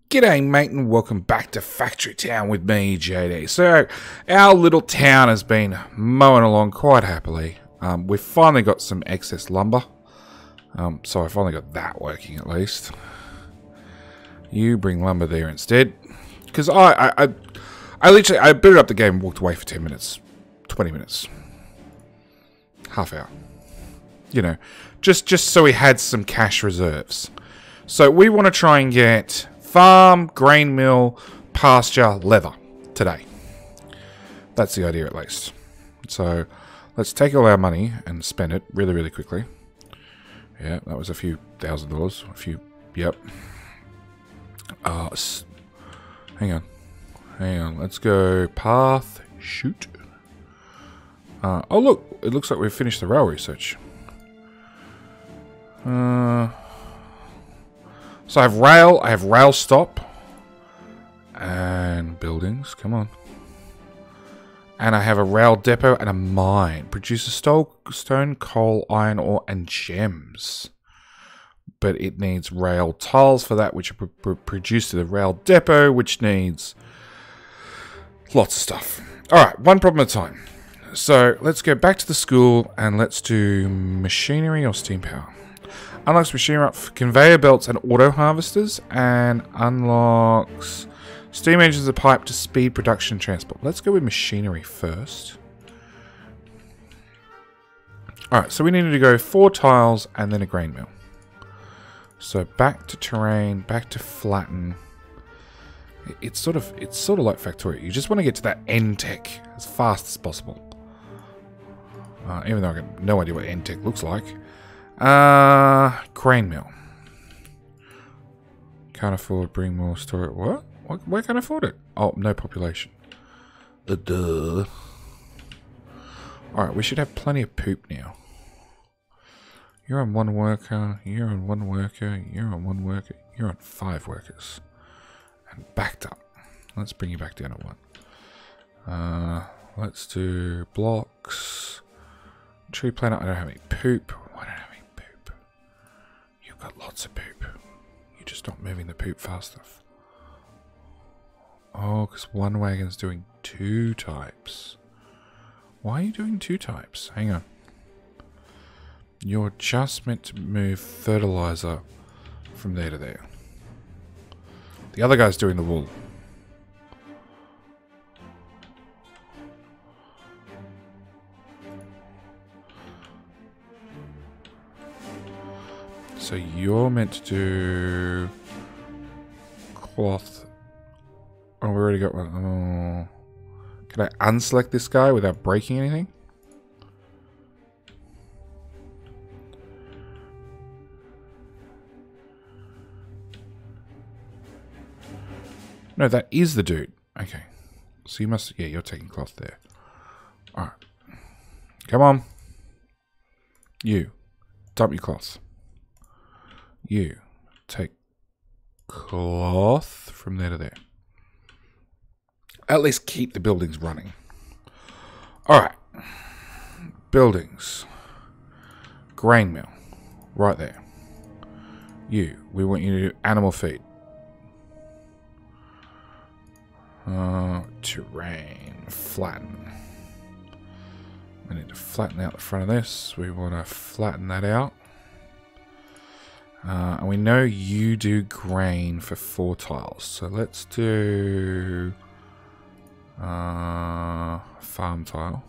G'day mate and welcome back to Factory Town with me, JD. So, our little town has been mowing along quite happily. We've finally got some excess lumber. So I finally got that working at least. You bring lumber there instead. Because I booted up the game and walked away for 10 minutes. 20 minutes. Half hour. You know, just so we had some cash reserves. So we want to try and get farm, grain mill, pasture, leather today. That's the idea at least. So let's take all our money and spend it really, really quickly. Yeah, that was a few $1,000s. A few, yep. Hang on. Let's go path, shoot. Oh look, it looks like we've finished the rail research. So I have rail stop and buildings, come on. And I have a rail depot and a mine. Produces stone, coal, iron ore and gems. But it needs rail tiles for that, which are produced to the rail depot, which needs lots of stuff. Alright, one problem at a time. So let's go back to the school and let's do machinery or steam power. Unlocks machinery up for conveyor belts and auto harvesters, and unlocks steam engines and pipe to speed production and transport. Let's go with machinery first. Alright, so we needed to go 4 tiles and then a grain mill. So back to terrain, back to flatten. It's sort of like Factorio. You just want to get to that end tech as fast as possible. Even though I have no idea what end tech looks like. Grain mill. Can't afford bring more storage. What? Why can't I afford it? Oh, no population. Duh. Alright, we should have plenty of poop now. You're on 1 worker, you're on 1 worker, you're on 1 worker, you're on 5 workers. And backed up. Let's bring you back down to 1. Let's do blocks. Tree planter, I don't have any poop. Why don't I have any poop? You've got lots of poop. You're just not moving the poop fast enough. Oh, because one wagon's doing 2 types. Why are you doing 2 types? Hang on. You're just meant to move fertilizer from there to there. The other guy's doing the wool. So you're meant to do cloth. Oh, we already got one. Oh. Can I unselect this guy without breaking anything? No, that is the dude. Okay. So you must... Yeah, you're taking cloth there. Alright. Come on. You. Dump your cloth. You. Take cloth from there to there. At least keep the buildings running. Alright. Buildings. Grain mill. Right there. You. We want you to do animal feed. Terrain. Flatten. We need to flatten out the front of this. We want to flatten that out. And we know you do grain for 4 tiles. So let's do farm tile.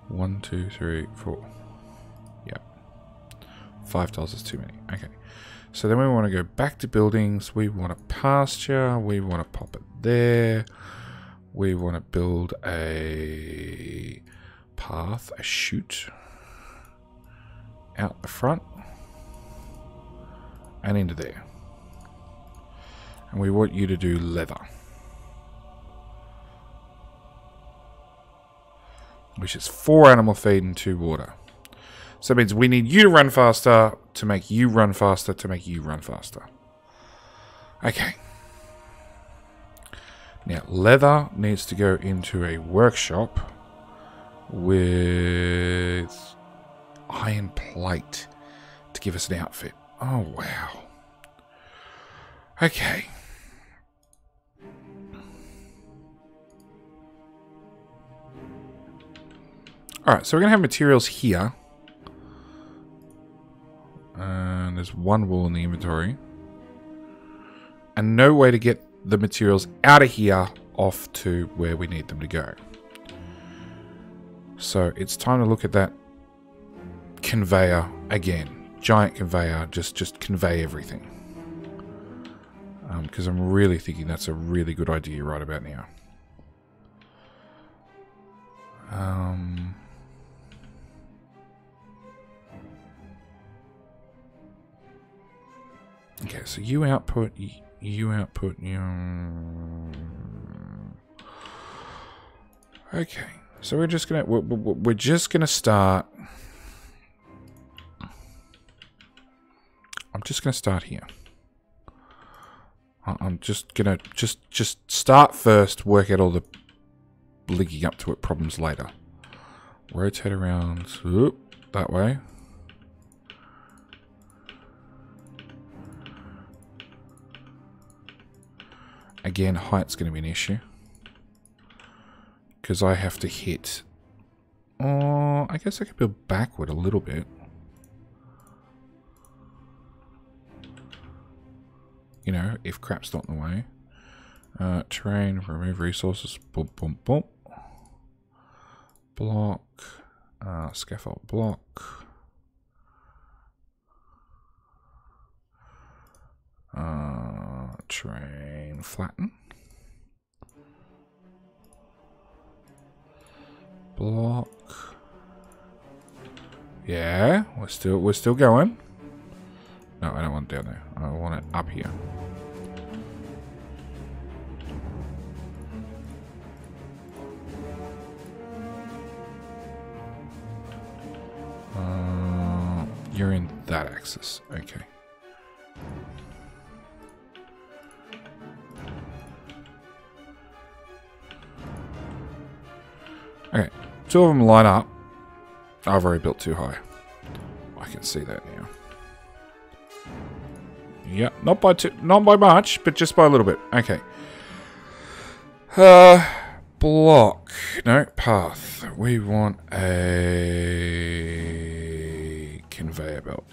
1, 2, 3, 4. Yep. 5 tiles is too many. Okay. So then we want to go back to buildings. We want a pasture. We want to pop it there. We want to build a path, a chute out the front and into there. And we want you to do leather, which is 4 animal feed and 2 water. So it means we need you to run faster to make you run faster to make you run faster. Okay. Now, leather needs to go into a workshop with iron plate to give us an outfit. Oh, wow. Okay. Alright, so we're going to have materials here. And there's one wool in the inventory. And no way to get the materials out of here off to where we need them to go. So it's time to look at that conveyor again. Giant conveyor, just convey everything. Because I'm really thinking that's a really good idea right about now. Okay, so you output, you output, you... Okay, so we're just gonna start. I'm just gonna start here. I'm just gonna just start first, work out all the linking up to it problems later. Rotate around, whoop, that way. Again, height's going to be an issue. Because I have to hit... Oh, I guess I could build backward a little bit. You know, if crap's not in the way. Terrain, remove resources. Boom, boom, boom. Block. Scaffold block. Terrain, flatten. Block. Yeah, we're still going. No, I don't want it down there. I want it up here. You're in that axis. Okay. Okay, two of them line up. I've already built too high. I can see that now. Yeah, not by much, but just by a little bit. Okay. Block. No, path. We want a conveyor belt.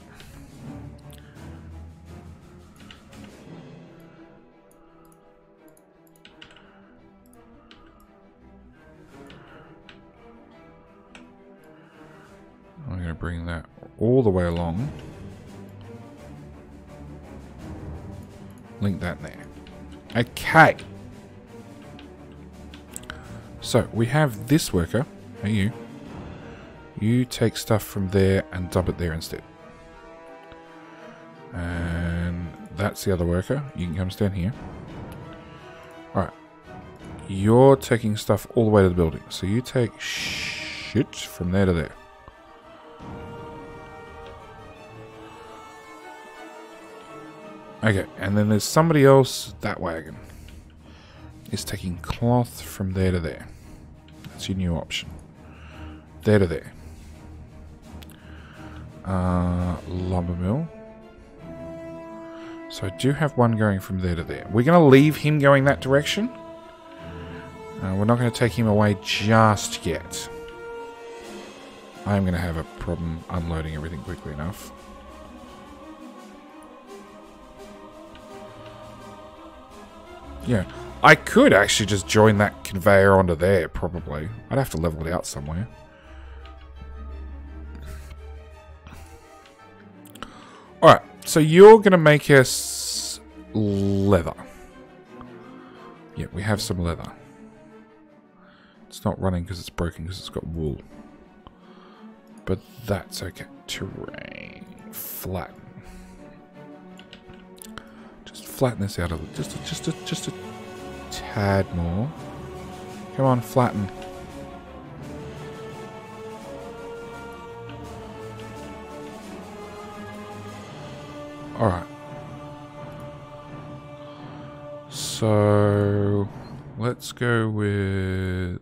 I'm going to bring that all the way along. Link that in there. Okay. So, we have this worker. Hey, you. You take stuff from there and dump it there instead. And that's the other worker. You can come stand here. Alright. You're taking stuff all the way to the building. So you take shit from there to there. Okay, and then there's somebody else, that wagon is taking cloth from there to there. That's your new option. There to there. Lumber mill. So I do have one going from there to there. We're going to leave him going that direction. We're not going to take him away just yet. I'm going to have a problem unloading everything quickly enough. Yeah, I could actually just join that conveyor onto there, probably. I'd have to level it out somewhere. Alright, so you're going to make us leather. Yeah, we have some leather. It's not running because it's broken because it's got wool. But that's okay. Terrain. Flatten. Just flatten this out a little. Just a tad more. Come on, flatten. Alright. So let's go with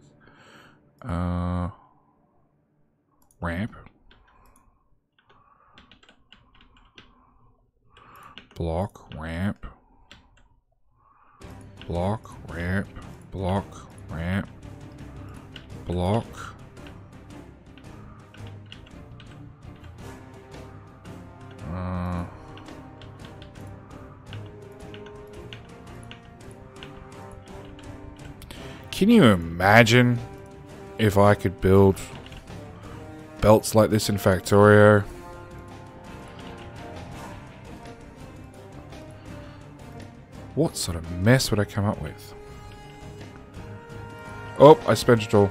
ramp. Block, ramp. block, ramp, block, ramp, block. Can you imagine if I could build belts like this in Factorio? What sort of mess would I come up with? Oh, I spent it all.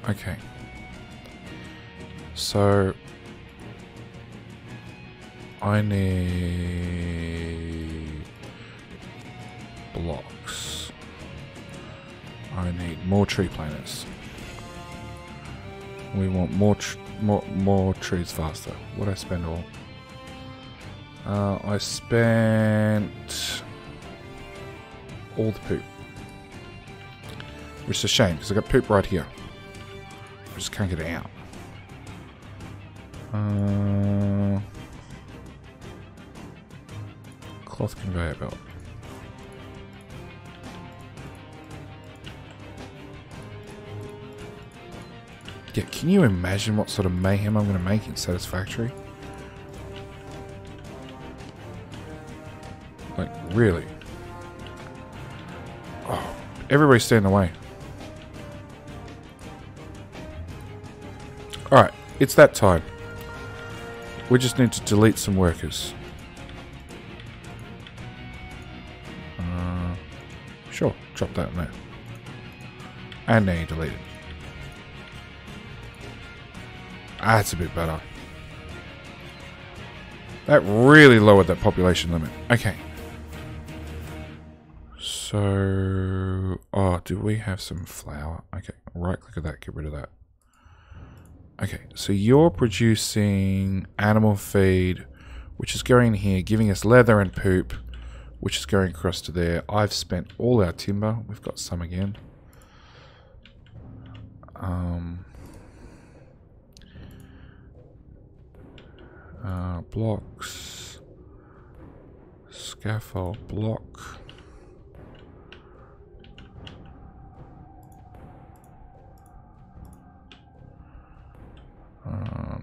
Okay. So I need blocks. I need more tree planters. We want more trees faster. What did I spend all? I spent all the poop, which is a shame because I got poop right here. I just can't get it out. Cloth conveyor belt. Yeah, can you imagine what sort of mayhem I'm going to make in Satisfactory? Like, really? Oh, everybody stay in the way. Alright, it's that time. We just need to delete some workers. Sure, drop that in there. And now you delete it. That's a bit better. That really lowered that population limit. Okay. So... oh, do we have some flour? Okay, right click at that, get rid of that. Okay, so you're producing animal feed, which is going here, giving us leather and poop, which is going across to there. I've spent all our timber. We've got some again. Blocks. Scaffold block.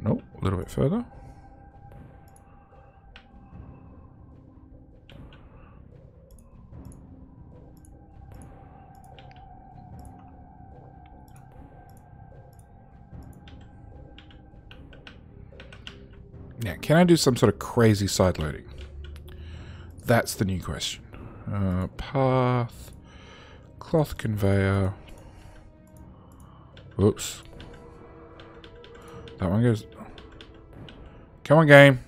Nope, a little bit further. Now, can I do some sort of crazy side loading? That's the new question. Path, cloth conveyor. Oops. That one goes. Come on, game.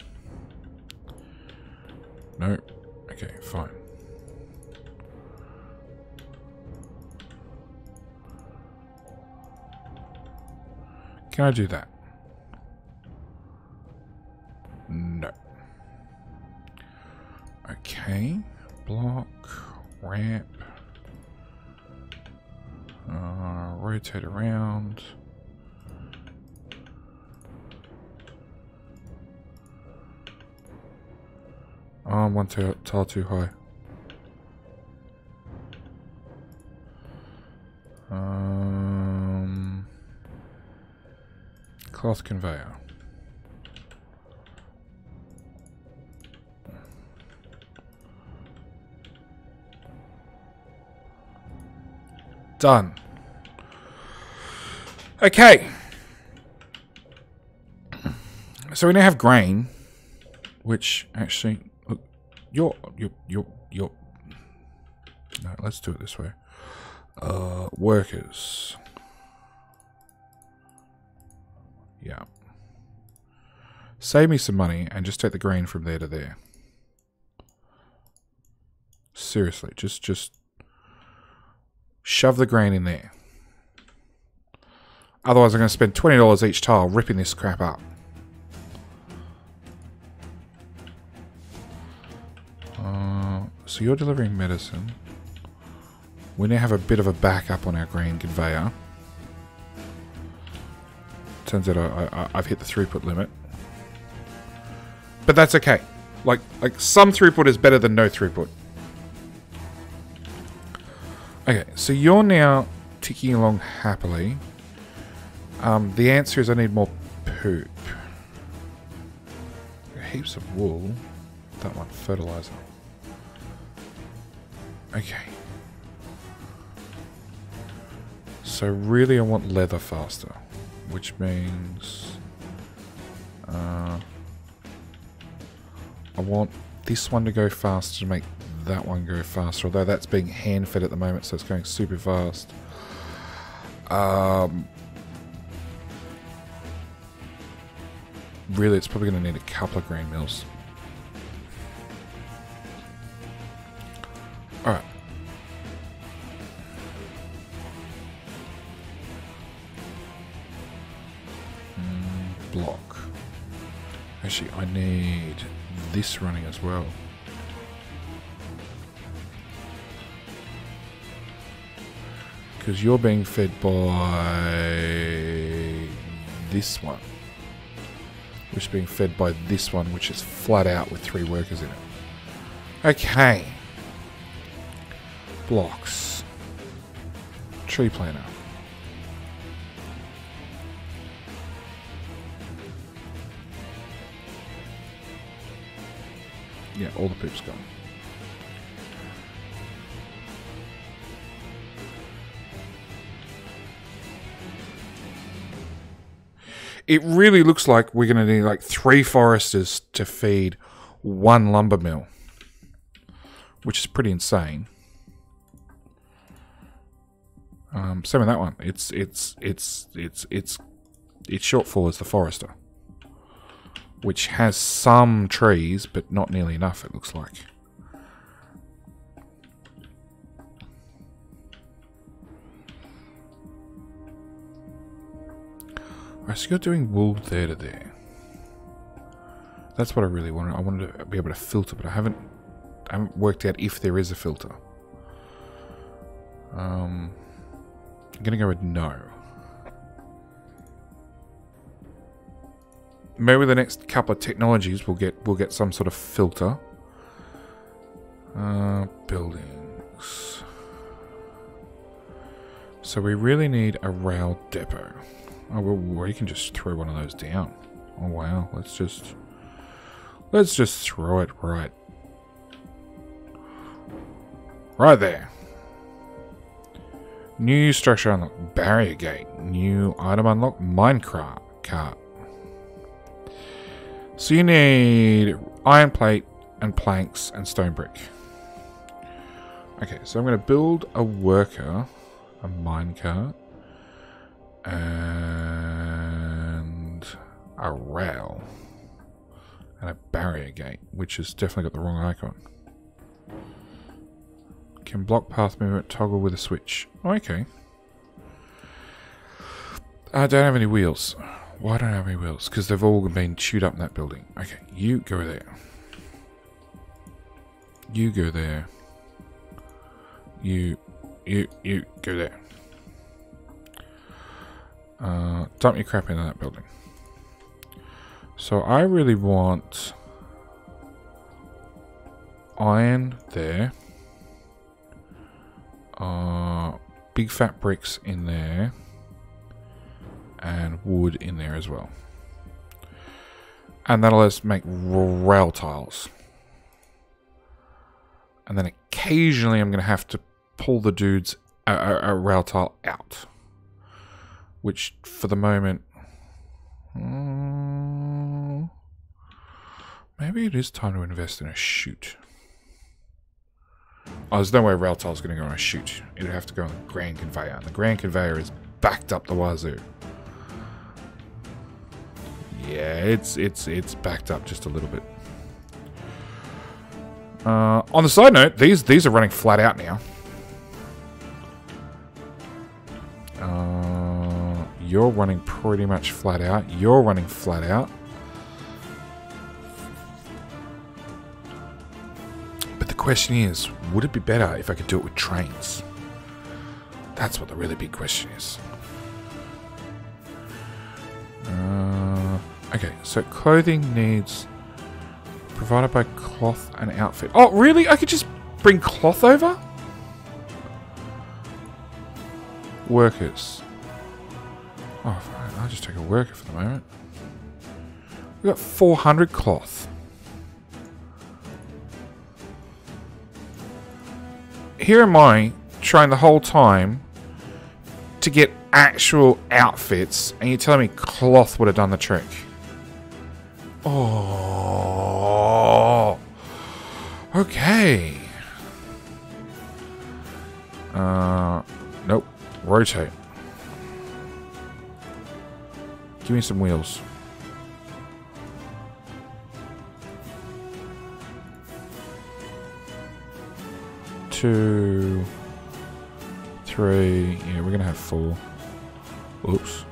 No. Okay, fine. Can I do that? No. Okay. Block. Ramp. Rotate around. Oh, I'm one tile too high. Cloth conveyor. Done. Okay. So we now have grain, which actually, look, you're. No, let's do it this way. Workers. Yeah. Save me some money and just take the grain from there to there. Seriously, just shove the grain in there. Otherwise, I'm going to spend $20 each tile ripping this crap up. So you're delivering medicine. We now have a bit of a backup on our grain conveyor. Turns out I've hit the throughput limit. But that's okay. Like some throughput is better than no throughput. Okay, so you're now ticking along happily. The answer is I need more poop. Heaps of wool. That one, fertilizer. Okay. So really I want leather faster, which means I want this one to go faster to make that one go faster, although that's being hand fed at the moment, so it's going super fast. Really, it's probably going to need a couple of grain mills. Alright. Block. Actually, I need this running as well. Because you're being fed by this one. Which is being fed by this one, which is flat out with 3 workers in it. Okay. Blocks. Tree planter. Yeah, all the poop's gone. It really looks like we're going to need like 3 foresters to feed 1 lumber mill, which is pretty insane. Same with that one. Its shortfall is the forester, which has some trees, but not nearly enough. It looks like. Alright, so you're doing wool there to there. That's what I really wanted. I wanted to be able to filter, but I haven't worked out if there is a filter. I'm gonna go with no. Maybe with the next couple of technologies we'll get some sort of filter. Buildings. So we really need a rail depot. Oh, well, we can just throw one of those down. Oh wow, let's just throw it right there. New structure unlocked, barrier gate. New item unlocked, minecart cart. So you need iron plate and planks and stone brick. Okay, so I'm going to build a worker, a minecart, and a rail, and a barrier gate, which has definitely got the wrong icon. Can block path movement, toggle with a switch. Oh, okay. I don't have any wheels. Why don't I have any wheels? Because they've all been chewed up in that building. Okay, you go there. You go there. You go there. Dump your crap into that building. So I really want iron there. Big fat bricks in there. And wood in there as well. And that'll let us make rail tiles. And then occasionally I'm going to have to pull the dudes a rail tile out. Which for the moment... maybe it is time to invest in a chute. Oh, there's no way rail tile's going to go on a chute. It would have to go on the grand conveyor. And the grand conveyor is backed up the wazoo. Yeah, it's backed up just a little bit. On the side note, these are running flat out now. You're running pretty much flat out. You're running flat out. But the question is, would it be better if I could do it with trains? That's what the really big question is. Okay, so clothing needs provided by cloth and outfit. Oh, really? I could just bring cloth over? Workers. Oh, fine. I'll just take a worker for the moment. We've got 400 cloth. Here am I trying the whole time to get actual outfits, and you're telling me cloth would have done the trick. Oh. Okay. Nope. Rotate. Give me some wheels. Two, three. Yeah, we're gonna have 4. Oops.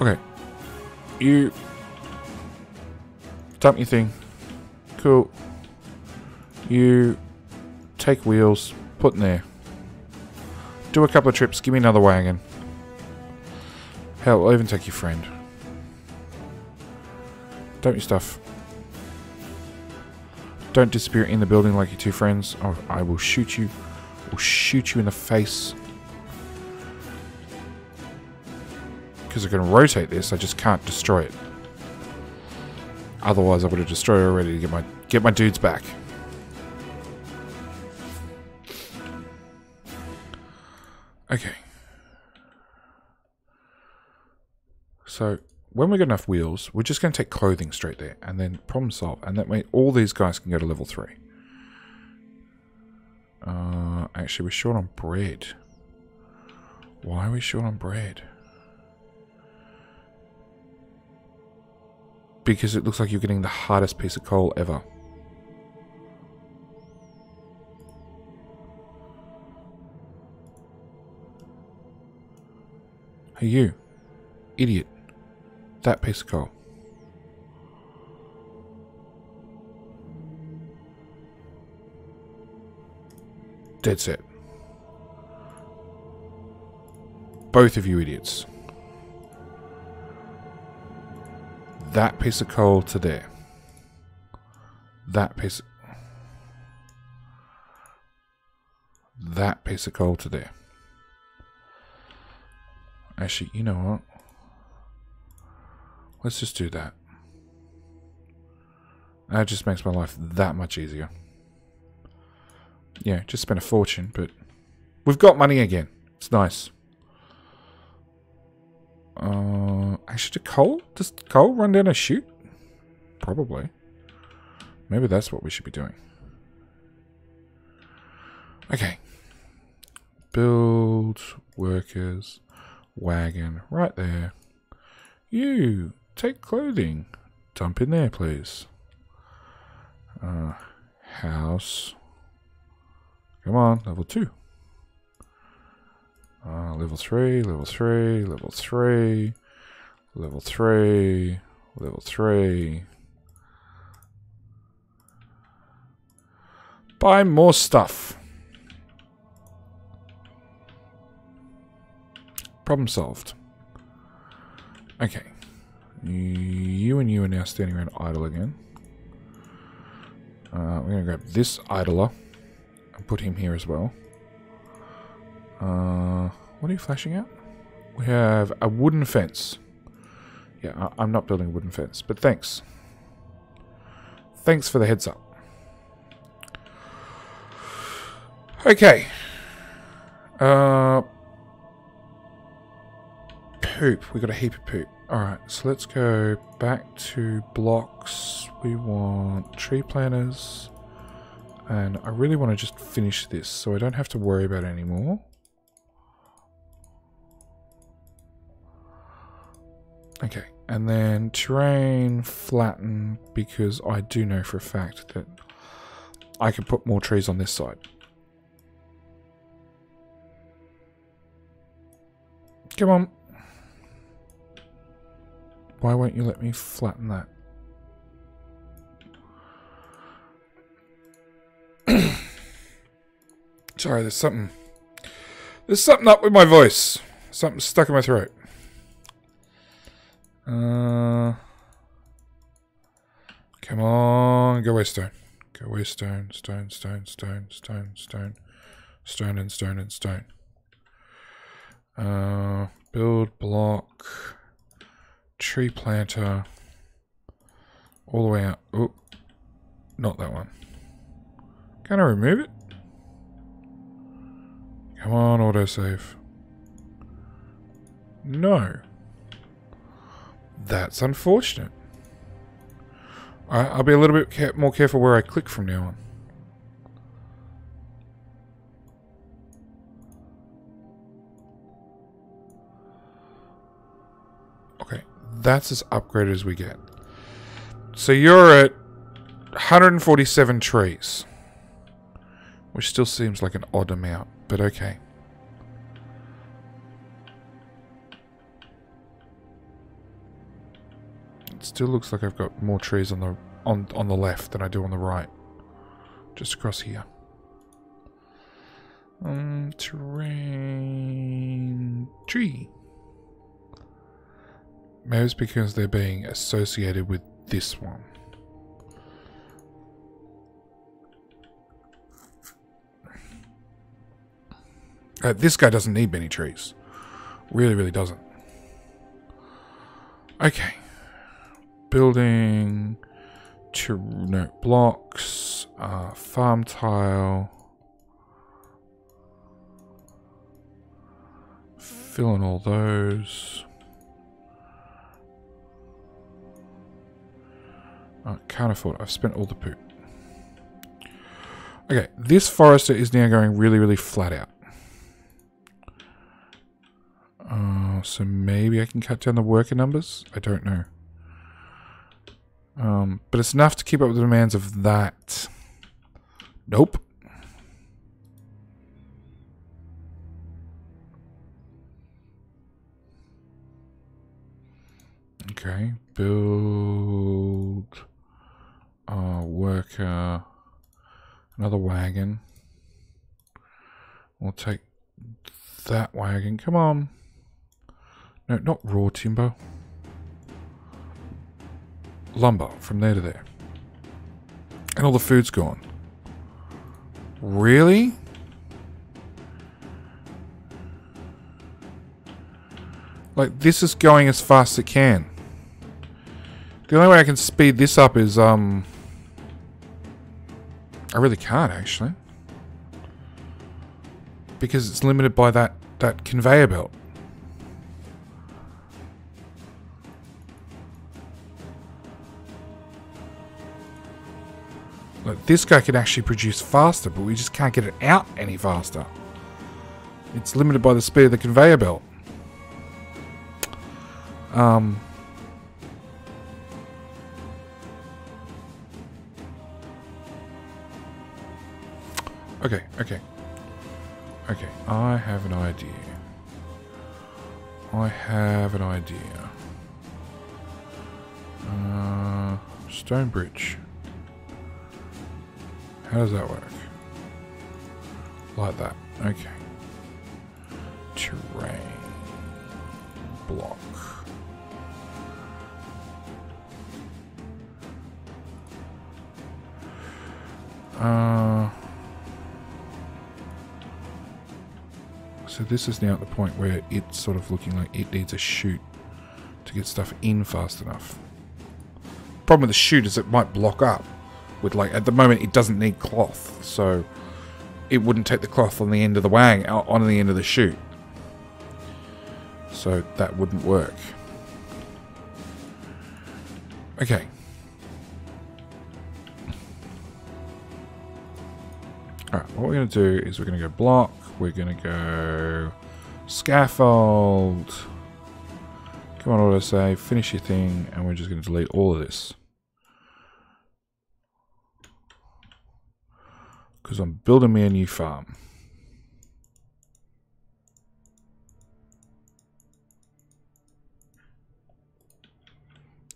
Okay. You dump your thing. Cool. You take wheels, put in there. Do a couple of trips, give me another wagon. Hell, I'll even take your friend. Dump your stuff. Don't disappear in the building like your 2 friends. Oh, I will shoot you. I'll shoot you in the face. Because I can rotate this, I just can't destroy it. Otherwise, I would have destroyed it already to get my dudes back. Okay. So, when we got enough wheels, we're just going to take clothing straight there. And then problem solve. And that way, all these guys can go to level 3. Actually, we're short on bread. Why are we short on bread? Because it looks like you're getting the hardest piece of coal ever. Hey you, idiot. That piece of coal. Dead set. Both of you idiots. That piece of coal to there. That piece of coal to there. Actually, you know what? Let's just do that. That just makes my life that much easier. Yeah, just spent a fortune, but we've got money again. It's nice. Actually, does coal run down a chute? Probably. Maybe that's what we should be doing. Okay. Build, workers, wagon, right there. You, take clothing. Dump in there, please. House. Come on, level 2. Level 3, level 3, level 3, level 3, level 3. Buy more stuff. Problem solved. Okay. You and you are now standing around idle again. We're going to grab this idler and put him here as well. What are you flashing out? We have a wooden fence. Yeah, I'm not building a wooden fence, but thanks. Thanks for the heads up. Okay. Poop. We got a heap of poop. Alright, so let's go back to blocks. We want tree planters. And I really want to just finish this so I don't have to worry about it anymore. Okay, and then terrain flatten, because I do know for a fact that I can put more trees on this side. Come on. Why won't you let me flatten that? Sorry, there's something up with my voice. Something stuck in my throat. Come on, go away, stone. Go away, stone, stone, stone, stone, stone, stone, stone, and stone, and stone. Build block, tree planter, all the way out. Oh, not that one. Can I remove it? Come on, autosave. No. That's unfortunate. I'll be a little bit more careful where I click from now on. Okay, that's as upgraded as we get. So you're at 147 trees. Which still seems like an odd amount, but okay. It still looks like I've got more trees on the left than I do on the right. Just across here. Terrain tree. Maybe it's because they're being associated with this one. This guy doesn't need many trees. Really, really doesn't. Okay. Building. No, blocks. Farm tile. Fill in all those. I can't afford it. I've spent all the poop. Okay, this forester is now going really, really flat out. So maybe I can cut down the worker numbers? I don't know. But it's enough to keep up with the demands of that. Nope. Okay, build worker, another wagon. We'll take that wagon. Come on. No, not raw timber. Lumber from there to there. And all the food's gone. Really? Like, this is going as fast as it can. The only way I can speed this up is, I really can't, actually. Because it's limited by that conveyor belt. Like, this guy can actually produce faster, but we just can't get it out any faster. It's limited by the speed of the conveyor belt. Okay. I have an idea. Stone bridge. How does that work? Like that. Okay. Terrain. Block. So this is now at the point where it's sort of looking like it needs a chute to get stuff in fast enough. Problem with the chute is it might block up. With, like, at the moment it doesn't need cloth, so it wouldn't take the cloth on the end of the wang on the end of the chute. So that wouldn't work. Okay. Alright, what we're going to do is we're going to go block, we're going to go scaffold. Come on, autosave, finish your thing, and we're just going to delete all of this. Because I'm building me a new farm.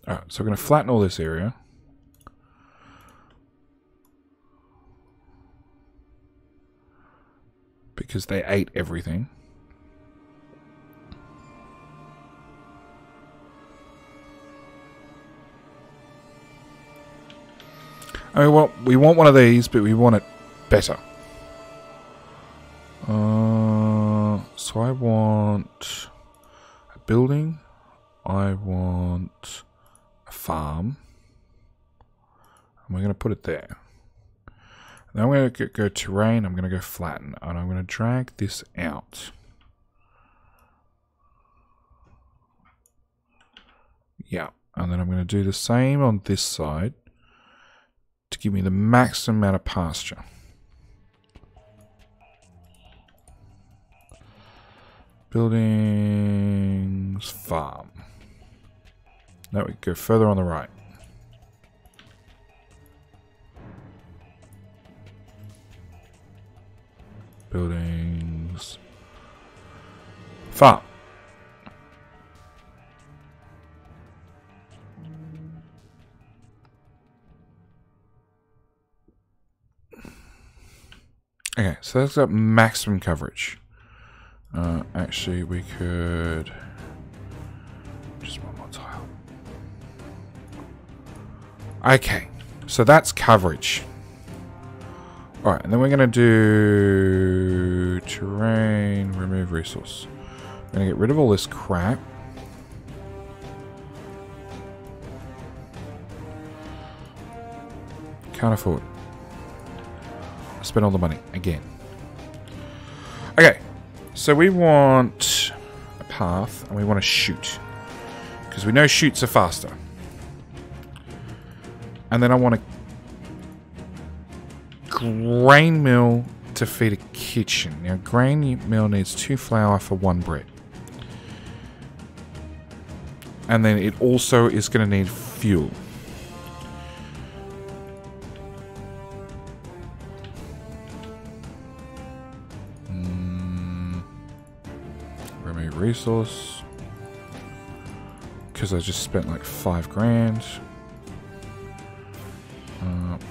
Alright, so we're going to flatten all this area. Because they ate everything. I mean, we want one of these, but we want it better. So I want a building. I want a farm. And we're going to put it there. Then I'm going to go terrain. I'm going to go flatten. And I'm going to drag this out. Yeah. And then I'm going to do the same on this side to give me the maximum amount of pasture. Buildings, farm. Now we go further on the right. Buildings, farm. Okay, so that's got maximum coverage. Actually, we could just one more tile. Okay, so that's coverage. Alright, and then we're going to do terrain, remove resource. I'm going to get rid of all this crap. Can't afford. Spend all the money again. Okay, so we want a path and we want to shoot. Because we know shoots are faster. And then I want a grain mill to feed a kitchen. Now, grain mill needs 2 flour for 1 bread. And then it also is going to need fuel. Remove resource. Because I just spent like 5 grand.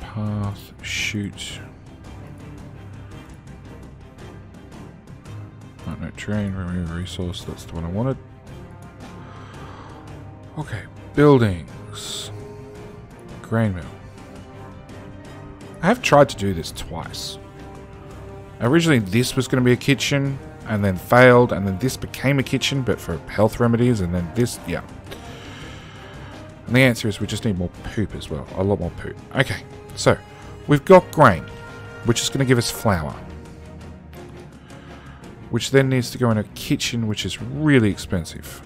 Path, shoot. Oh, no, terrain, remove resource, that's the one I wanted. Okay, buildings. Grain mill. I have tried to do this twice. Originally this was going to be a kitchen, and then failed, and then this became a kitchen, but for health remedies, and then this, yeah. And the answer is we just need more poop as well. A lot more poop. Okay, so we've got grain, which is going to give us flour. Which then needs to go in a kitchen, which is really expensive.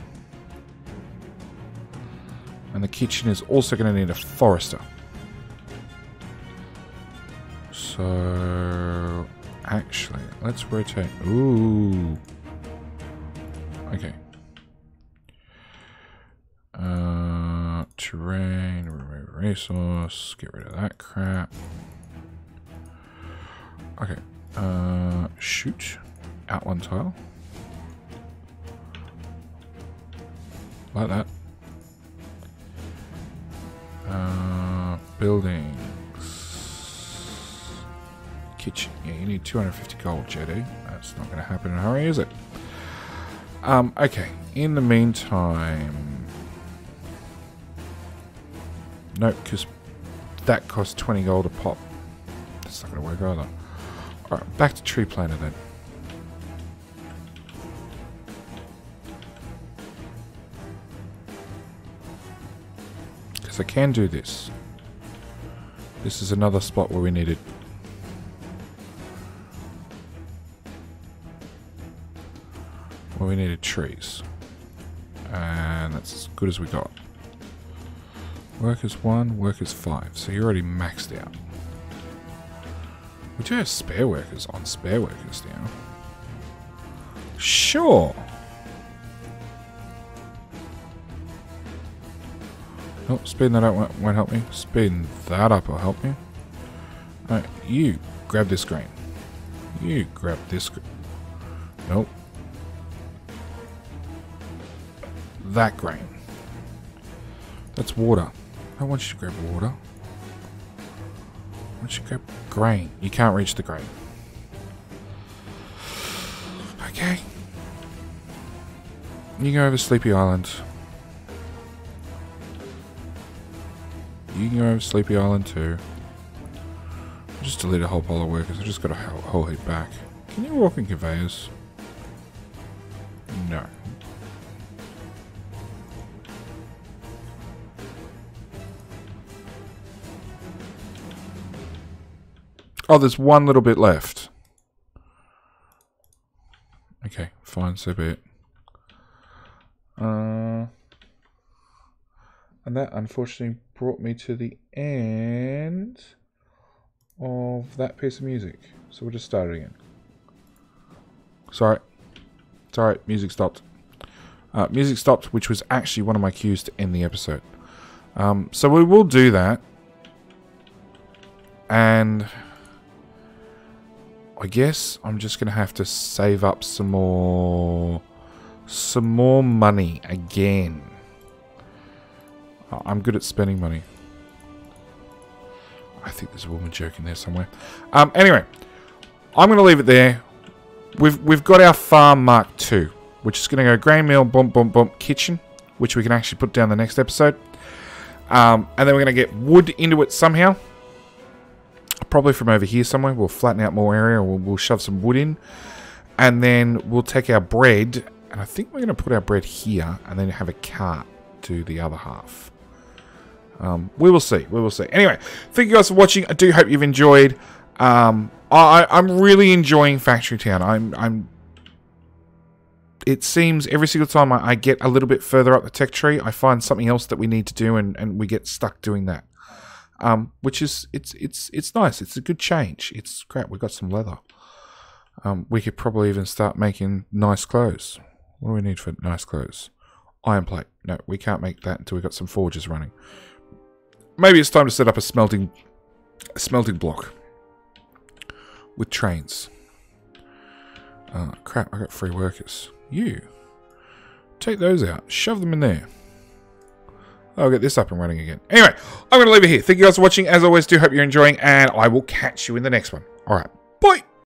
And the kitchen is also going to need a forester. So, actually, let's rotate. Ooh. Okay. Terrain, remove resource, get rid of that crap. Okay. Shoot. Out 1 tile. Like that. Buildings. Kitchen. Yeah, you need 250 gold, JD. That's not going to happen in a hurry, is it? Okay. In the meantime... Nope, because that costs 20 gold a pop. That's not going to work either. Alright, back to tree planter then. Because I can do this. This is another spot where we needed... Where we needed trees. And that's as good as we got. Workers 1, workers 5. So you're already maxed out. We do have spare workers on spare workers now. Sure. Oh, speeding that up won't help me. Speeding that up will help me. Alright, you grab this grain. You grab this grain. Nope. That grain. That's water. I want you to grab water. I want you to grab grain. You can't reach the grain. Okay. You can go over Sleepy Island. You can go over Sleepy Island too. just deleted a whole pile of workers. I just got a whole heap back. Can you walk in conveyors? No. Oh, there's one little bit left. Okay, fine, so be it. And that unfortunately brought me to the end of that piece of music. So we'll just start it again. Sorry. Sorry, music stopped. Music stopped, which was actually one of my cues to end the episode. So we will do that. And I guess I'm just going to have to save up some more money again. I'm good at spending money. I think there's a woman joke in there somewhere. Anyway, I'm going to leave it there. We've got our farm Mark II, which is going to go grain mill, bump, bump, bump, kitchen, which we can actually put down the next episode. And then we're going to get wood into it somehow. Probably from over here somewhere. We'll flatten out more area, or we'll shove some wood in. And then we'll take our bread, and I think we're going to put our bread here, and then have a cart to the other half. We will see. We will see. Anyway, thank you guys for watching. I do hope you've enjoyed. I'm really enjoying Factory Town. It seems every single time I get a little bit further up the tech tree, I find something else that we need to do, and we get stuck doing that. Which is it's nice. It's a good change. It's crap. We've got some leather. We could probably even start making nice clothes. What do we need for nice clothes? Iron plate. No, we can't make that until we've got some forges running. Maybe it's time to set up a smelting block with trains. Crap, I got 3 workers. You take those out, shove them in there. I'll get this up and running again. Anyway, I'm going to leave it here. Thank you guys for watching. As always, do hope you're enjoying, and I will catch you in the next one. Alright, bye!